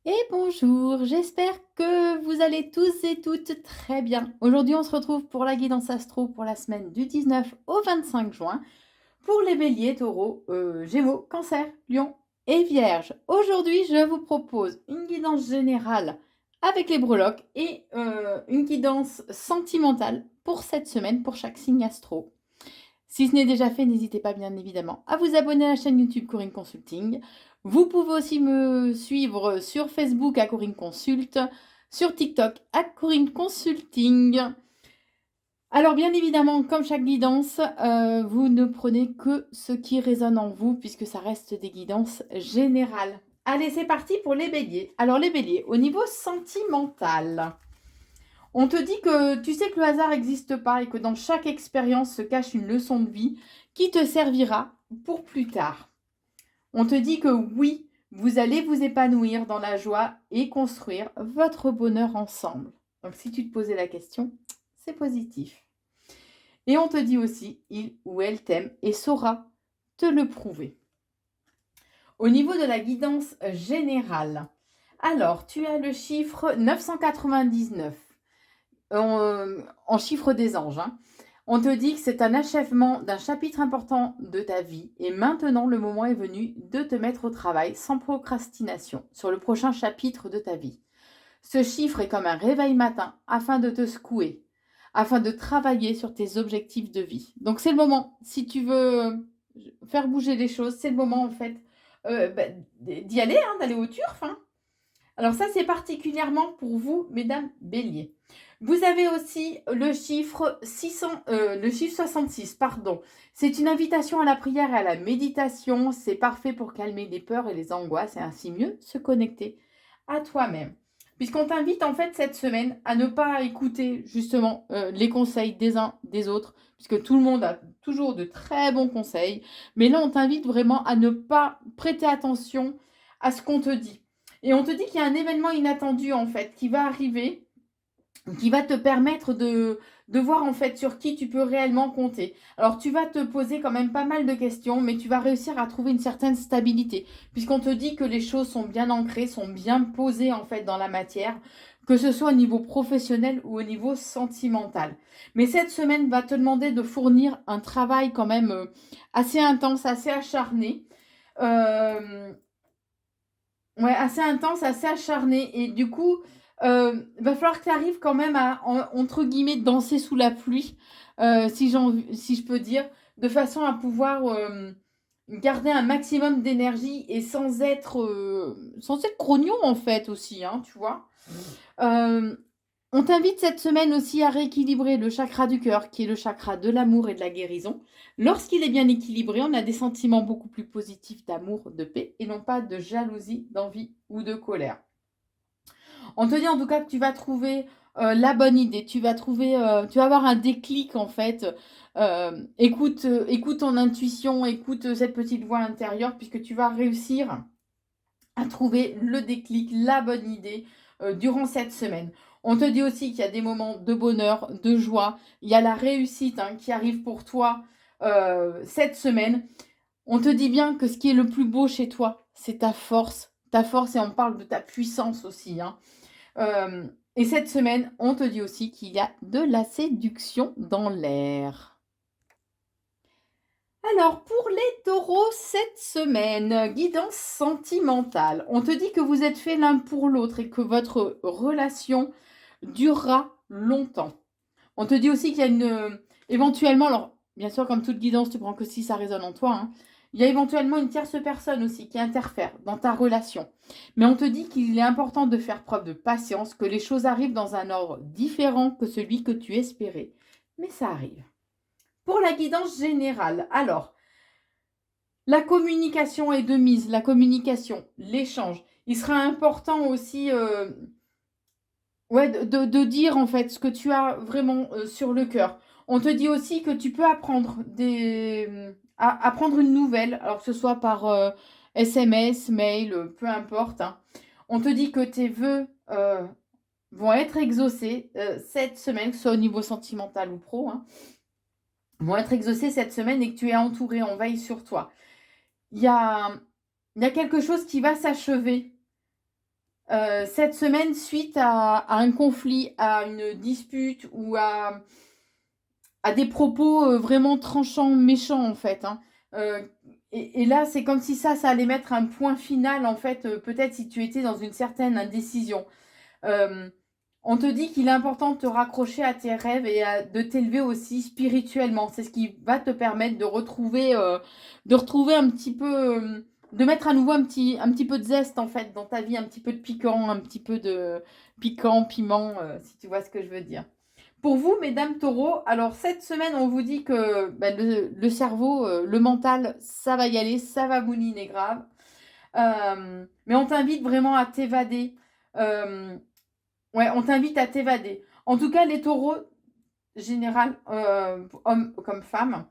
Et bonjour, j'espère que vous allez tous et toutes très bien. Aujourd'hui, on se retrouve pour la guidance astro pour la semaine du 19 au 25 juin pour les béliers, taureaux, gémeaux, cancer, lion et vierge. Aujourd'hui, je vous propose une guidance générale avec les breloques et une guidance sentimentale pour cette semaine pour chaque signe astro. Si ce n'est déjà fait, n'hésitez pas bien évidemment à vous abonner à la chaîne YouTube Corinne Consulting. Vous pouvez aussi me suivre sur Facebook à Corinne Consult, sur TikTok à Corinne Consulting. Alors bien évidemment, comme chaque guidance, vous ne prenez que ce qui résonne en vous puisque ça reste des guidances générales. Allez, c'est parti pour les béliers. Alors les béliers, au niveau sentimental, on te dit que tu sais que le hasard n'existe pas et que dans chaque expérience se cache une leçon de vie qui te servira pour plus tard. On te dit que oui, vous allez vous épanouir dans la joie et construire votre bonheur ensemble. Donc si tu te posais la question, c'est positif. Et on te dit aussi, il ou elle t'aime et saura te le prouver. Au niveau de la guidance générale, alors tu as le chiffre 999 en chiffre des anges. On te dit que c'est un achèvement d'un chapitre important de ta vie et maintenant le moment est venu de te mettre au travail sans procrastination sur le prochain chapitre de ta vie. Ce chiffre est comme un réveil matin afin de te secouer, afin de travailler sur tes objectifs de vie. Donc c'est le moment, si tu veux faire bouger les choses, c'est le moment en fait d'y aller, d'aller au turf. Alors ça, c'est particulièrement pour vous, mesdames béliers. Vous avez aussi le chiffre 66, pardon. C'est une invitation à la prière et à la méditation. C'est parfait pour calmer les peurs et les angoisses et ainsi mieux se connecter à toi-même. Puisqu'on t'invite en fait cette semaine à ne pas écouter justement les conseils des uns des autres, puisque tout le monde a toujours de très bons conseils. Mais là, on t'invite vraiment à ne pas prêter attention à ce qu'on te dit. Et on te dit qu'il y a un événement inattendu en fait qui va arriver, qui va te permettre de voir en fait sur qui tu peux réellement compter. Alors tu vas te poser quand même pas mal de questions, mais tu vas réussir à trouver une certaine stabilité, puisqu'on te dit que les choses sont bien ancrées, sont bien posées en fait dans la matière, que ce soit au niveau professionnel ou au niveau sentimental. Mais cette semaine va te demander de fournir un travail quand même assez intense, assez acharné. Euh, Ouais, assez intense, assez acharné. Et du coup, va falloir que tu arrives quand même à, entre guillemets, danser sous la pluie, si je peux dire, de façon à pouvoir garder un maximum d'énergie et sans être grognon en fait aussi, tu vois. Euh, on t'invite cette semaine aussi à rééquilibrer le chakra du cœur, qui est le chakra de l'amour et de la guérison. Lorsqu'il est bien équilibré, on a des sentiments beaucoup plus positifs d'amour, de paix, et non pas de jalousie, d'envie ou de colère. On te dit en tout cas que tu vas trouver la bonne idée, tu vas avoir un déclic en fait. Écoute ton intuition, écoute cette petite voix intérieure, puisque tu vas réussir à trouver le déclic, la bonne idée durant cette semaine. On te dit aussi qu'il y a des moments de bonheur, de joie, il y a la réussite qui arrive pour toi cette semaine. On te dit bien que ce qui est le plus beau chez toi, c'est ta force et on parle de ta puissance aussi. Et cette semaine, on te dit aussi qu'il y a de la séduction dans l'air. Alors, pour les taureaux, cette semaine, guidance sentimentale. On te dit que vous êtes faits l'un pour l'autre et que votre relation durera longtemps. On te dit aussi qu'il y a éventuellement, alors bien sûr, comme toute guidance, tu prends que si ça résonne en toi, il y a éventuellement une tierce personne aussi qui interfère dans ta relation. Mais on te dit qu'il est important de faire preuve de patience, que les choses arrivent dans un ordre différent que celui que tu espérais. Mais ça arrive. Pour la guidance générale, alors, la communication est de mise, la communication, l'échange. Il sera important aussi de dire en fait ce que tu as vraiment sur le cœur. On te dit aussi que tu peux apprendre une nouvelle, alors que ce soit par SMS, mail, peu importe. On te dit que tes vœux vont être exaucés cette semaine, que ce soit au niveau sentimental ou pro, vont être exaucés cette semaine et que tu es entouré, on veille sur toi. Il y a quelque chose qui va s'achever cette semaine suite à un conflit, à une dispute ou à des propos vraiment tranchants, méchants en fait. Hein. Et là, c'est comme si ça allait mettre un point final en fait, peut-être si tu étais dans une certaine indécision. On te dit qu'il est important de te raccrocher à tes rêves et de t'élever aussi spirituellement. C'est ce qui va te permettre de retrouver un petit peu, de mettre à nouveau un petit peu de zeste en fait dans ta vie, un petit peu de piquant, un petit peu de piquant, piment, si tu vois ce que je veux dire. Pour vous, mesdames taureaux, alors cette semaine, on vous dit que le cerveau, le mental, ça va y aller, ça va mouliner grave. Mais on t'invite vraiment à t'évader. Ouais, on t'invite à t'évader. En tout cas, les taureaux, général, hommes comme femmes,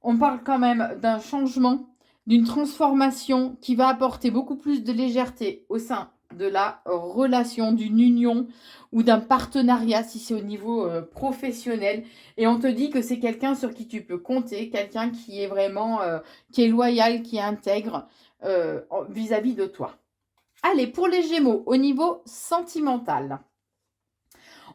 on parle quand même d'un changement, d'une transformation qui va apporter beaucoup plus de légèreté au sein de la relation, d'une union ou d'un partenariat si c'est au niveau professionnel. Et on te dit que c'est quelqu'un sur qui tu peux compter, quelqu'un qui est vraiment, qui est loyal, qui est intègre vis-à-vis de toi. Allez, pour les Gémeaux, au niveau sentimental.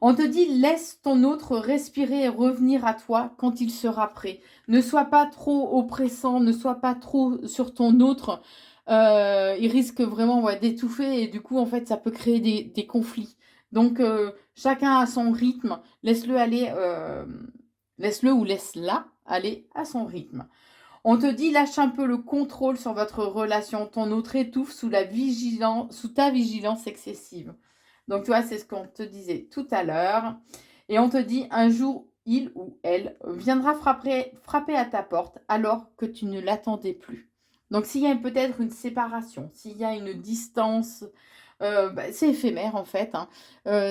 On te dit, laisse ton autre respirer et revenir à toi quand il sera prêt. Ne sois pas trop oppressant, ne sois pas trop sur ton autre. Il risque vraiment d'étouffer et du coup, en fait, ça peut créer des conflits. Donc, chacun à son rythme. Laisse-le aller, laisse-le ou laisse-la aller à son rythme. On te dit, lâche un peu le contrôle sur votre relation. Ton autre étouffe sous ta vigilance excessive. Donc, tu vois, c'est ce qu'on te disait tout à l'heure. Et on te dit, un jour, il ou elle viendra frapper à ta porte alors que tu ne l'attendais plus. Donc, s'il y a peut-être une séparation, s'il y a une distance, c'est éphémère en fait. Hein.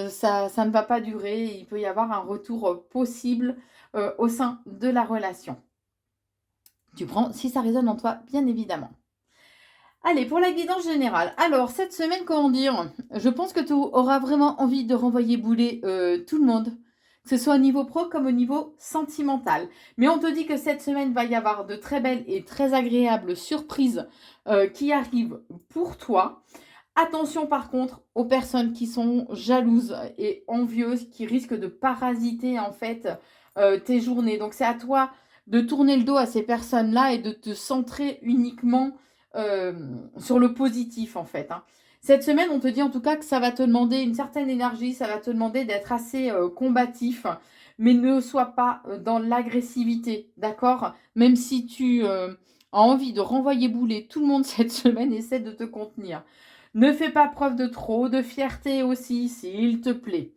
Ça ne va pas durer. Il peut y avoir un retour possible au sein de la relation. Tu prends si ça résonne en toi, bien évidemment. Allez, pour la guidance générale. Alors, cette semaine, comment dire, je pense que tu auras vraiment envie de renvoyer bouler tout le monde, que ce soit au niveau pro comme au niveau sentimental. Mais on te dit que cette semaine, va y avoir de très belles et très agréables surprises qui arrivent pour toi. Attention par contre aux personnes qui sont jalouses et envieuses, qui risquent de parasiter en fait tes journées. Donc, c'est à toi de tourner le dos à ces personnes-là et de te centrer uniquement sur le positif en fait. Hein. Cette semaine, on te dit en tout cas que ça va te demander une certaine énergie, ça va te demander d'être assez combatif, mais ne sois pas dans l'agressivité, d'accord? Même si tu as envie de renvoyer bouler tout le monde cette semaine, essaie de te contenir. Ne fais pas preuve de trop, de fierté aussi, s'il te plaît.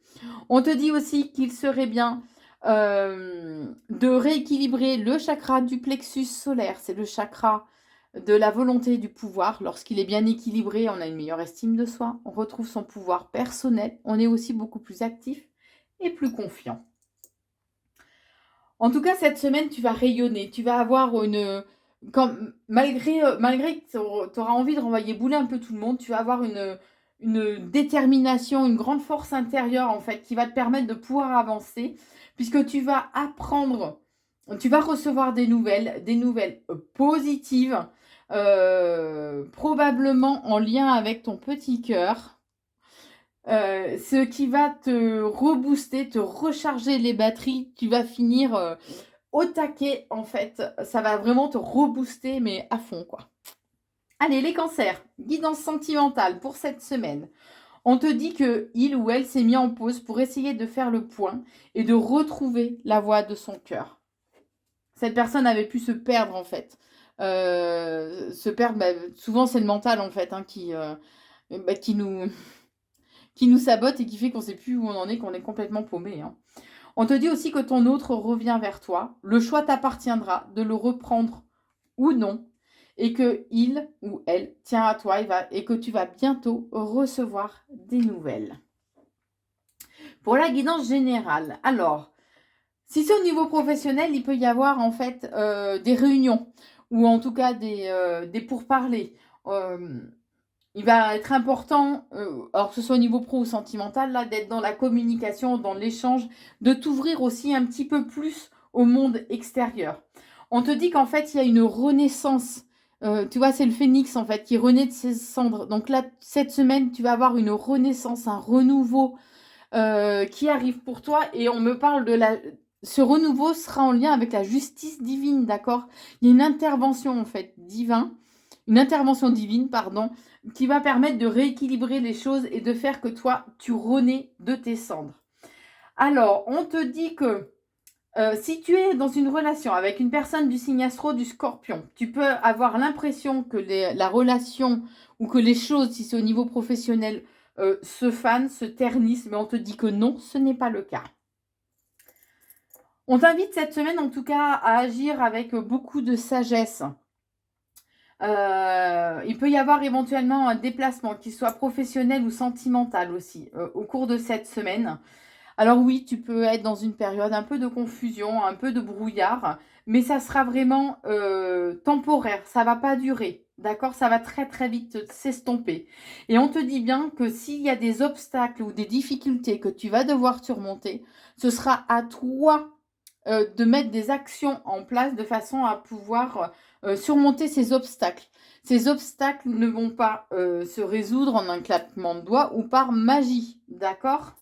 On te dit aussi qu'il serait bien de rééquilibrer le chakra du plexus solaire, c'est le chakra de la volonté et du pouvoir. Lorsqu'il est bien équilibré, on a une meilleure estime de soi, on retrouve son pouvoir personnel, on est aussi beaucoup plus actif et plus confiant. En tout cas, cette semaine, tu vas rayonner, tu vas avoir malgré que tu auras envie de renvoyer bouler un peu tout le monde, tu vas avoir une détermination, une grande force intérieure en fait, qui va te permettre de pouvoir avancer, puisque tu vas apprendre, tu vas recevoir des nouvelles positives, probablement en lien avec ton petit cœur, ce qui va te rebooster, te recharger les batteries. Tu vas finir au taquet, en fait. Ça va vraiment te rebooster, mais à fond, quoi. Allez, les cancers, guidance sentimentale pour cette semaine. On te dit que il ou elle s'est mis en pause pour essayer de faire le point et de retrouver la voie de son cœur. Cette personne avait pu se perdre, en fait. Se perdre, souvent c'est le mental, en fait, hein, qui nous sabote et qui fait qu'on ne sait plus où on en est, qu'on est complètement paumé. Hein. On te dit aussi que ton autre revient vers toi. Le choix t'appartiendra de le reprendre ou non. Et que il ou elle tient à toi et que tu vas bientôt recevoir des nouvelles. Pour la guidance générale, alors, si c'est au niveau professionnel, il peut y avoir en fait des réunions ou en tout cas des pourparlers. Il va être important, alors que ce soit au niveau pro ou sentimental, là, d'être dans la communication, dans l'échange, de t'ouvrir aussi un petit peu plus au monde extérieur. On te dit qu'en fait, il y a une renaissance Tu vois, c'est le phénix, en fait, qui renaît de ses cendres. Donc là, cette semaine, tu vas avoir une renaissance, un renouveau qui arrive pour toi. Et on me parle de ce renouveau sera en lien avec la justice divine, d'accord? Il y a une intervention, en fait, une intervention divine, pardon, qui va permettre de rééquilibrer les choses et de faire que toi, tu renais de tes cendres. Alors, on te dit que si tu es dans une relation avec une personne du signe astro du Scorpion, tu peux avoir l'impression que la relation ou que les choses, si c'est au niveau professionnel, se fanent, se ternissent, mais on te dit que non, ce n'est pas le cas. On t'invite cette semaine en tout cas à agir avec beaucoup de sagesse. Il peut y avoir éventuellement un déplacement, qu'il soit professionnel ou sentimental aussi, au cours de cette semaine. Alors oui, tu peux être dans une période un peu de confusion, un peu de brouillard, mais ça sera vraiment temporaire, ça va pas durer, d'accord? Ça va très très vite s'estomper. Et on te dit bien que s'il y a des obstacles ou des difficultés que tu vas devoir surmonter, ce sera à toi de mettre des actions en place de façon à pouvoir surmonter ces obstacles. Ces obstacles ne vont pas se résoudre en un claquement de doigts ou par magie, d'accord?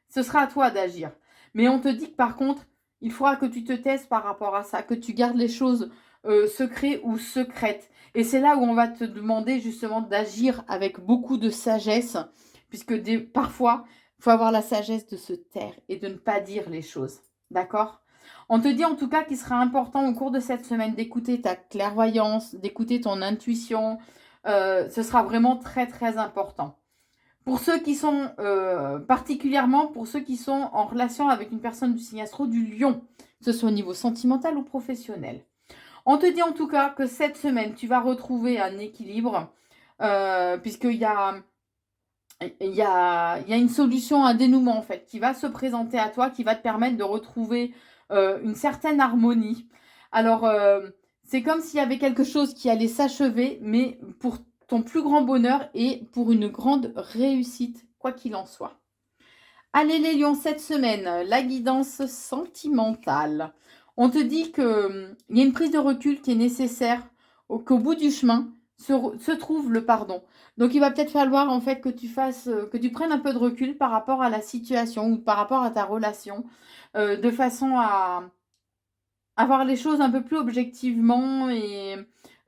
Ce sera à toi d'agir. Mais on te dit que par contre, il faudra que tu te taises par rapport à ça, que tu gardes les choses secrètes ou secrètes. Et c'est là où on va te demander justement d'agir avec beaucoup de sagesse, puisque parfois, il faut avoir la sagesse de se taire et de ne pas dire les choses. D'accord? On te dit en tout cas qu'il sera important au cours de cette semaine d'écouter ta clairvoyance, d'écouter ton intuition. Ce sera vraiment très très important. Pour ceux qui sont, particulièrement pour ceux qui sont en relation avec une personne du signe astro du Lion, que ce soit au niveau sentimental ou professionnel. On te dit en tout cas que cette semaine, tu vas retrouver un équilibre, puisqu'il y a, il y a, il y a une solution, un dénouement en fait, qui va se présenter à toi, qui va te permettre de retrouver une certaine harmonie. Alors, c'est comme s'il y avait quelque chose qui allait s'achever, mais pour ton plus grand bonheur et pour une grande réussite, quoi qu'il en soit. Allez les lions, cette semaine, la guidance sentimentale. On te dit qu'il y a une prise de recul qui est nécessaire, qu'au bout du chemin se trouve le pardon. Donc il va peut-être falloir en fait que tu prennes un peu de recul par rapport à la situation ou par rapport à ta relation, de façon à voir les choses un peu plus objectivement et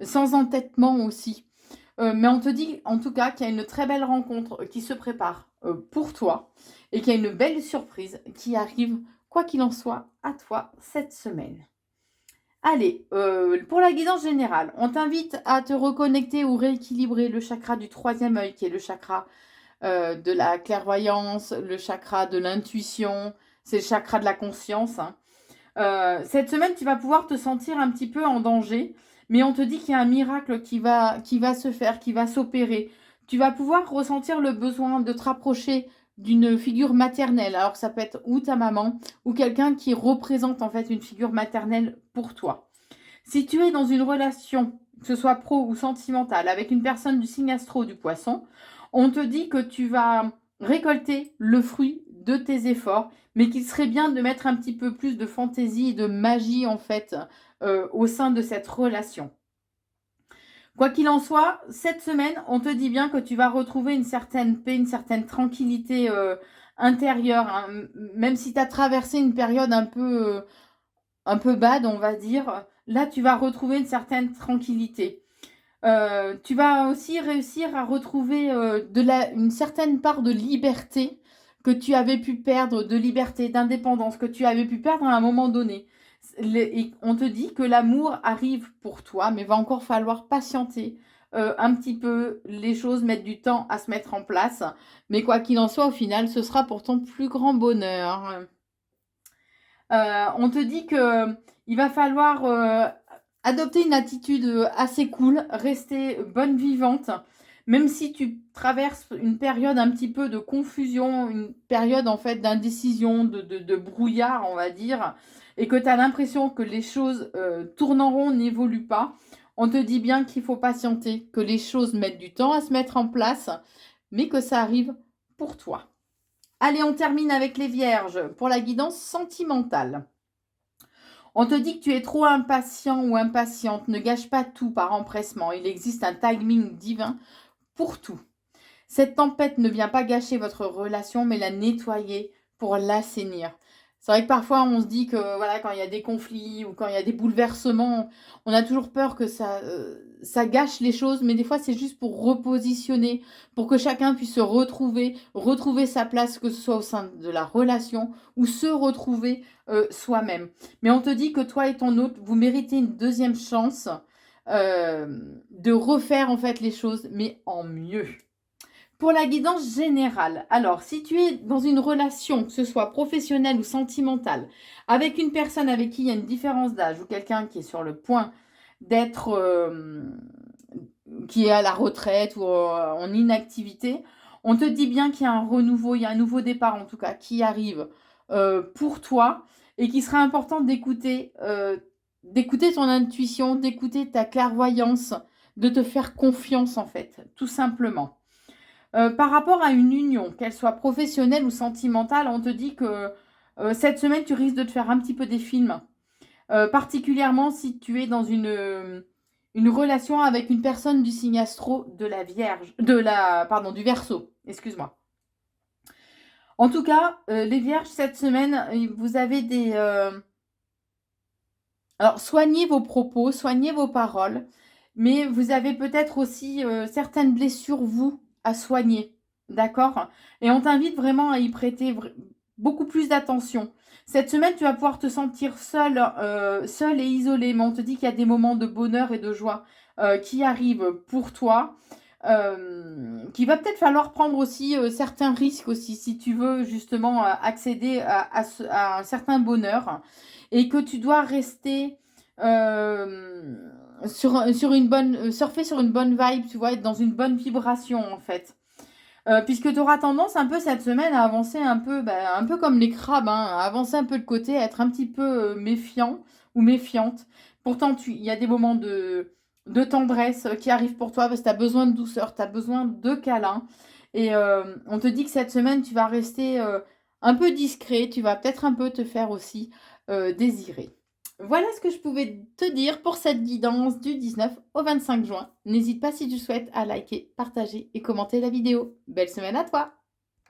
sans entêtement aussi. Mais on te dit en tout cas qu'il y a une très belle rencontre qui se prépare pour toi et qu'il y a une belle surprise qui arrive, quoi qu'il en soit, à toi cette semaine. Allez, pour la guidance générale, on t'invite à te reconnecter ou rééquilibrer le chakra du troisième œil, qui est le chakra de la clairvoyance, le chakra de l'intuition, c'est le chakra de la conscience. Hein. Cette semaine, tu vas pouvoir te sentir un petit peu en danger, mais on te dit qu'il y a un miracle qui va se faire, qui va s'opérer. Tu vas pouvoir ressentir le besoin de te rapprocher d'une figure maternelle. Alors ça peut être ou ta maman ou quelqu'un qui représente en fait une figure maternelle pour toi. Si tu es dans une relation, que ce soit pro ou sentimentale, avec une personne du signe astro du poisson, on te dit que tu vas récolter le fruit de tes efforts, mais qu'il serait bien de mettre un petit peu plus de fantaisie et de magie en fait au sein de cette relation. Quoi qu'il en soit, cette semaine, on te dit bien que tu vas retrouver une certaine paix, une certaine tranquillité intérieure, hein, même si tu as traversé une période un peu bad, on va dire. Là, tu vas retrouver une certaine tranquillité. Tu vas aussi réussir à retrouver une certaine part de liberté que tu avais pu perdre, de liberté, d'indépendance, que tu avais pu perdre à un moment donné. Et on te dit que l'amour arrive pour toi, mais va encore falloir patienter un petit peu. Les choses mettent du temps à se mettre en place. Mais quoi qu'il en soit, au final, ce sera pour ton plus grand bonheur. On te dit que il va falloir adopter une attitude assez cool, rester bonne vivante, même si tu traverses une période un petit peu de confusion, une période en fait d'indécision, de brouillard, on va dire, et que tu as l'impression que les choses tournent en rond, n'évoluent pas. On te dit bien qu'il faut patienter, que les choses mettent du temps à se mettre en place, mais que ça arrive pour toi. Allez, on termine avec les vierges pour la guidance sentimentale. On te dit que tu es trop impatient ou impatiente. Ne gâche pas tout par empressement. Il existe un timing divin pour tout. Cette tempête ne vient pas gâcher votre relation, mais la nettoyer pour l'assainir. C'est vrai que parfois on se dit que voilà, quand il y a des conflits ou quand il y a des bouleversements, on a toujours peur que ça gâche les choses, mais des fois c'est juste pour repositionner, pour que chacun puisse se retrouver sa place, que ce soit au sein de la relation ou se retrouver soi-même. Mais on te dit que toi et ton autre, vous méritez une deuxième chance de refaire en fait les choses, mais en mieux. Pour la guidance générale, alors si tu es dans une relation, que ce soit professionnelle ou sentimentale, avec une personne avec qui il y a une différence d'âge ou quelqu'un qui est sur le point d'être, qui est à la retraite ou en inactivité, on te dit bien qu'il y a un renouveau, il y a un nouveau départ en tout cas qui arrive pour toi et qu'il sera important d'écouter ton intuition, d'écouter ta clairvoyance, de te faire confiance en fait, tout simplement. Par rapport à une union, qu'elle soit professionnelle ou sentimentale, on te dit que cette semaine, tu risques de te faire un petit peu des films. Particulièrement si tu es dans une relation avec une personne du signe astro de la Vierge, du Verseau, excuse-moi. En tout cas, les Vierges, cette semaine, vous avez des... Alors, soignez vos propos, soignez vos paroles, mais vous avez peut-être aussi certaines blessures, vous, à soigner, d'accord? Et on t'invite vraiment à y prêter beaucoup plus d'attention. Cette semaine, tu vas pouvoir te sentir seul et isolé, mais on te dit qu'il y a des moments de bonheur et de joie qui arrivent pour toi, qu'il va peut-être falloir prendre aussi certains risques aussi, si tu veux justement accéder à un certain bonheur, et que tu dois rester sur une bonne, surfer sur une bonne vibe, tu vois, être dans une bonne vibration en fait. Puisque tu auras tendance un peu cette semaine à avancer un peu comme les crabes, hein, à avancer un peu de côté, à être un petit peu méfiant ou méfiante. Pourtant, il y a des moments de tendresse qui arrivent pour toi parce que tu as besoin de douceur, tu as besoin de câlin. Et on te dit que cette semaine, tu vas rester un peu discret, tu vas peut-être un peu te faire aussi désirer. Voilà ce que je pouvais te dire pour cette guidance du 19 au 25 juin. N'hésite pas si tu souhaites à liker, partager et commenter la vidéo. Belle semaine à toi!